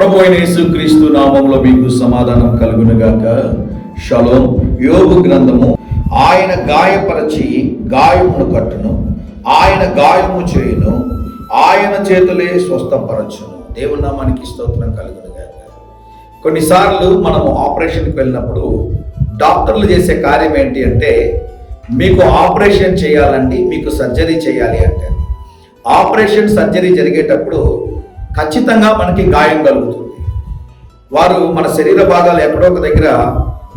ప్రభు అయిన యేసుక్రీస్తు నామములో మీకు సమాధానం కలుగునుగాక. షలోమ్. యోబు గ్రంథము. ఆయన గాయపరచి గాయమును కట్టును, ఆయన గాయము చేయును, ఆయన చేతులే స్వస్థపరచును. దేవుని నామానికి స్తోత్రం కలుగునుగాక. కొన్నిసార్లు మనము ఆపరేషన్కి వెళ్ళినప్పుడు డాక్టర్లు చేసే కార్యం ఏంటి అంటే, మీకు ఆపరేషన్ చేయాలండి, మీకు సర్జరీ చేయాలి అంటే, ఆపరేషన్ సర్జరీ జరిగేటప్పుడు ఖచ్చితంగా మనకి గాయం కలుగుతుంది. వారు మన శరీర భాగాలు ఎక్కడో ఒక దగ్గర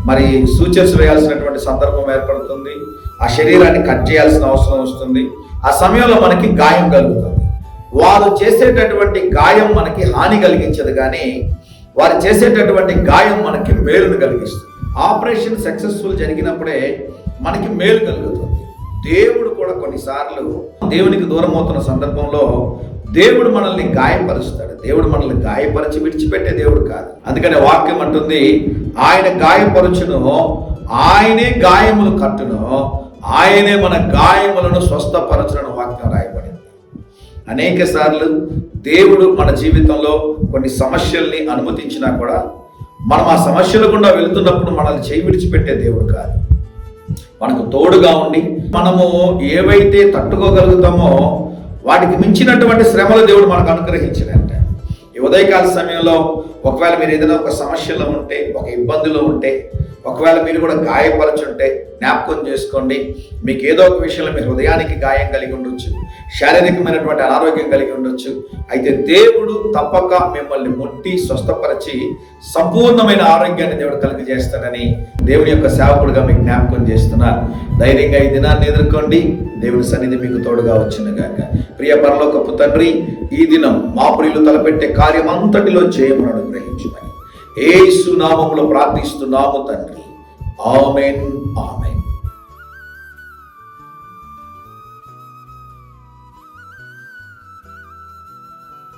మరి సూచర్స్ వేయాల్సినటువంటి సందర్భం ఏర్పడుతుంది. ఆ శరీరాన్ని కట్ చేయాల్సిన అవసరం వస్తుంది. ఆ సమయంలో మనకి గాయం కలుగుతుంది. వారు చేసేటటువంటి గాయం మనకి హాని కలిగించదు, కానీ వారు చేసేటటువంటి గాయం మనకి మేలును కలిగిస్తుంది. ఆపరేషన్ సక్సెస్ఫుల్ జరిగినప్పుడే మనకి మేలు కలుగుతుంది. దేవుడు కూడా కొన్నిసార్లు దేవునికి దూరం అవుతున్న సందర్భంలో దేవుడు మనల్ని గాయపరుస్తాడు. దేవుడు మనల్ని గాయపరిచి విడిచిపెట్టే దేవుడు కాదు. అందుకని వాక్యం అంటుంది, ఆయన గాయపరచును, ఆయనే గాయములు కట్టును, ఆయనే మన గాయములను స్వస్థపరచును వాక్యం రాయబడింది. అనేక సార్లు దేవుడు మన జీవితంలో కొన్ని సమస్యల్ని అనుమతించినా కూడా మనం ఆ సమస్యల గుండా వెళుతున్నప్పుడు మనల్ని చేయి విడిచిపెట్టే దేవుడు కాదు. మనకు తోడుగా ఉండి మనము ఏవైతే తట్టుకోగలుగుతామో వాటికి మించినటువంటి శ్రమలు దేవుడు మనకు అనుగ్రహించినట్ట. ఈ ఉదయకాల సమయంలో ఒకవేళ మీరు ఏదైనా ఒక సమస్యలో ఉంటే, ఒక ఇబ్బందిలో ఉంటే, ఒకవేళ మీరు కూడా గాయపరచుంటే జ్ఞాపకం చేసుకోండి. మీకు ఏదో ఒక విషయంలో మీరు హృదయానికి గాయం కలిగి ఉండొచ్చు, శారీరకమైనటువంటి అనారోగ్యం కలిగి ఉండొచ్చు. అయితే దేవుడు తప్పక మిమ్మల్ని ముట్టి స్వస్థపరిచి సంపూర్ణమైన ఆరోగ్యాన్ని దేవుడు కలిగజేస్తాడని దేవుని యొక్క సేవకుడుగా మీకు జ్ఞాపకం చేస్తున్నారు. ధైర్యంగా ఈ దినాన్ని ఎదుర్కోండి. దేవుని సన్నిధి మీకు తోడుగా వచ్చినగాక. ప్రియ పరలోకపు తండ్రి, ఈ దినం మా ప్రియులు తలపెట్టే కార్యం అంతటిలో జయమును అనుగ్రహించమని యేసు నామములో ప్రార్థిస్తున్నాము తండ్రి. ఆమేన్, ఆమేన్.